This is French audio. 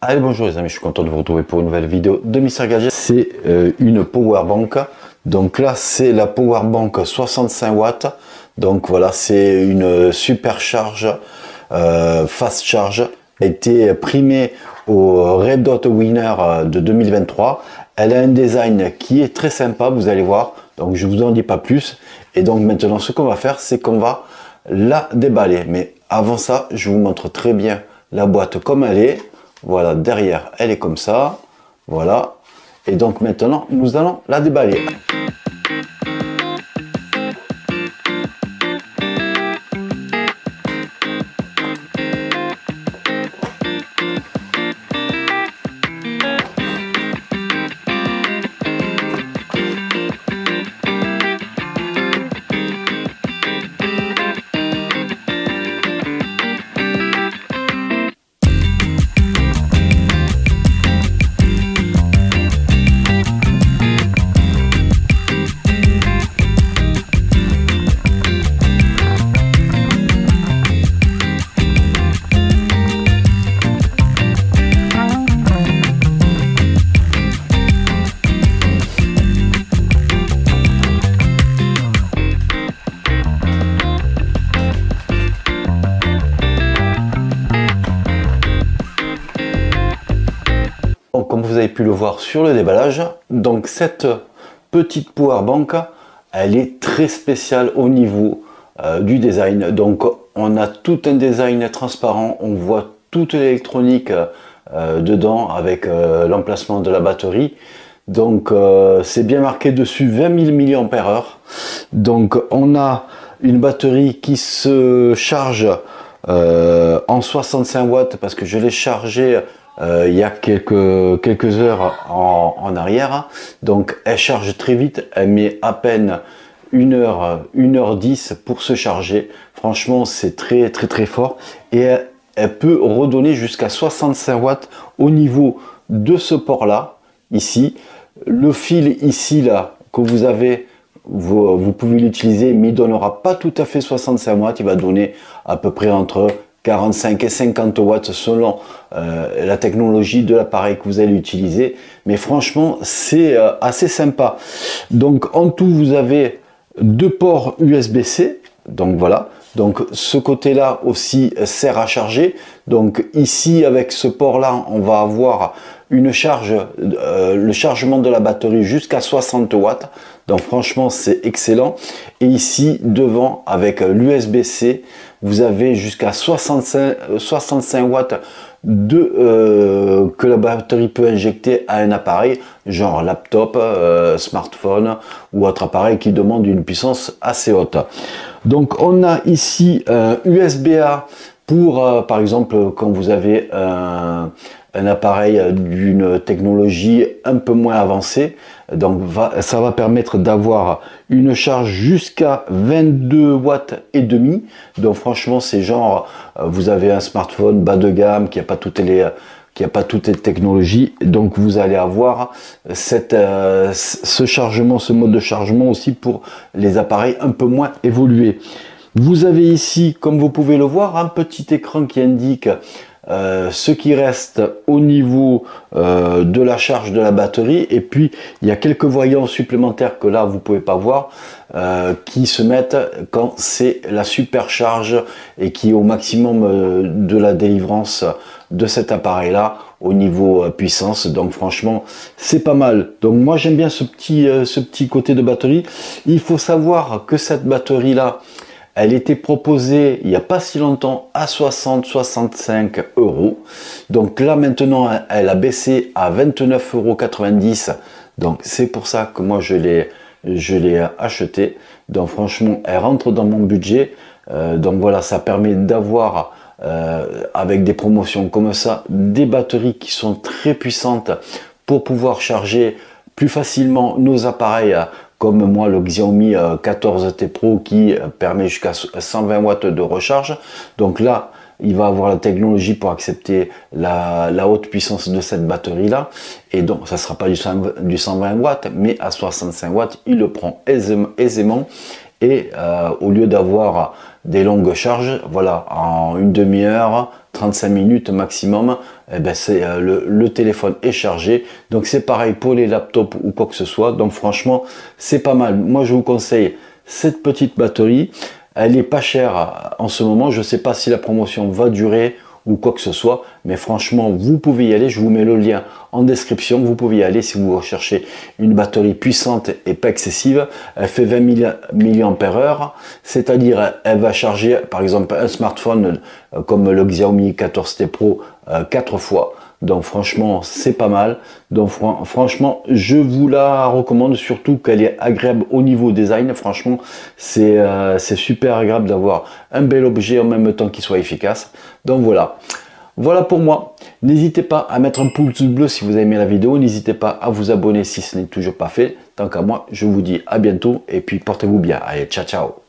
Allez, bonjour les amis, je suis content de vous retrouver pour une nouvelle vidéo de Mister Gadget. C'est une power bank. Donc là, c'est la power bank 65 watts. Donc voilà, c'est une super charge, fast charge. Elle a été primée au Red Dot Winner de 2023. Elle a un design qui est très sympa, vous allez voir. Donc je vous en dis pas plus. Et donc maintenant, ce qu'on va faire, c'est qu'on va la déballer. Mais avant ça, je vous montre très bien la boîte comme elle est. Voilà, derrière, elle est comme ça. Voilà. Et donc maintenant, nous allons la déballer. Comme vous avez pu le voir sur le déballage, donc cette petite power bank, elle est très spéciale au niveau du design. Donc on a tout un design transparent, on voit toute l'électronique dedans avec l'emplacement de la batterie. Donc c'est bien marqué dessus 20 000 mAh. Donc on a une batterie qui se charge en 65 watts parce que je l'ai chargé il y a quelques heures en arrière. Donc elle charge très vite, elle met à peine 1h10 pour se charger. Franchement, c'est très fort et elle peut redonner jusqu'à 65 watts au niveau de ce port là, ici. Le fil ici là que vous avez, vous pouvez l'utiliser, mais il donnera pas tout à fait 65 watts, il va donner à peu près entre 45 et 50 watts selon la technologie de l'appareil que vous allez utiliser. Mais franchement, c'est assez sympa. Donc en tout, vous avez deux ports USB-C. Donc voilà. Donc ce côté-là aussi sert à charger. Donc ici, avec ce port-là, on va avoir une charge, le chargement de la batterie jusqu'à 60 watts. Donc franchement, c'est excellent. Et ici, devant, avec l'USB-C, vous avez jusqu'à 65 watts que la batterie peut injecter à un appareil, genre laptop, smartphone ou autre appareil qui demande une puissance assez haute. Donc on a ici un USB-A pour, par exemple, quand vous avez un appareil d'une technologie un peu moins avancée. Donc ça va permettre d'avoir une charge jusqu'à 22 watts et demi. Donc franchement, c'est genre vous avez un smartphone bas de gamme qui n'a pas toutes les technologies, donc vous allez avoir ce chargement, ce mode de chargement aussi pour les appareils un peu moins évolués. Vous avez ici, comme vous pouvez le voir, un petit écran qui indique ce qui reste au niveau de la charge de la batterie, et puis il y a quelques voyants supplémentaires que là vous pouvez pas voir qui se mettent quand c'est la supercharge et qui est au maximum de la délivrance de cet appareil là au niveau puissance. Donc franchement, c'est pas mal. Donc moi j'aime bien ce petit côté de batterie. Il faut savoir que cette batterie là, elle était proposée il n'y a pas si longtemps à 60-65 euros. Donc là maintenant, elle a baissé à 29,90 €. Donc c'est pour ça que moi je l'ai acheté. Donc franchement, elle rentre dans mon budget. Donc voilà, ça permet d'avoir avec des promotions comme ça, des batteries qui sont très puissantes pour pouvoir charger plus facilement nos appareils, comme moi le Xiaomi 14T Pro qui permet jusqu'à 120 watts de recharge. Donc là, il va avoir la technologie pour accepter la haute puissance de cette batterie là, et donc ça sera pas du 120 watts, mais à 65 watts il le prend aisément. et au lieu d'avoir des longues charges, voilà, en une demi-heure, 35 minutes maximum, eh ben le téléphone est chargé. Donc c'est pareil pour les laptops ou quoi que ce soit. Donc franchement, c'est pas mal. Moi, je vous conseille cette petite batterie. Elle est pas chère en ce moment. Je sais pas si la promotion va durer ou quoi que ce soit, mais franchement, vous pouvez y aller. Je vous mets le lien en description. Vous pouvez y aller si vous recherchez une batterie puissante et pas excessive. Elle fait 20 mAh, c'est-à-dire elle va charger par exemple un smartphone comme le Xiaomi 14T Pro 4 fois. Donc franchement, c'est pas mal. Donc franchement, je vous la recommande, surtout qu'elle est agréable au niveau design. Franchement, c'est super agréable d'avoir un bel objet en même temps qu'il soit efficace. Donc voilà. Voilà pour moi. N'hésitez pas à mettre un pouce bleu si vous avez aimé la vidéo. N'hésitez pas à vous abonner si ce n'est toujours pas fait. Tant qu'à moi, je vous dis à bientôt et puis portez-vous bien. Allez, ciao, ciao.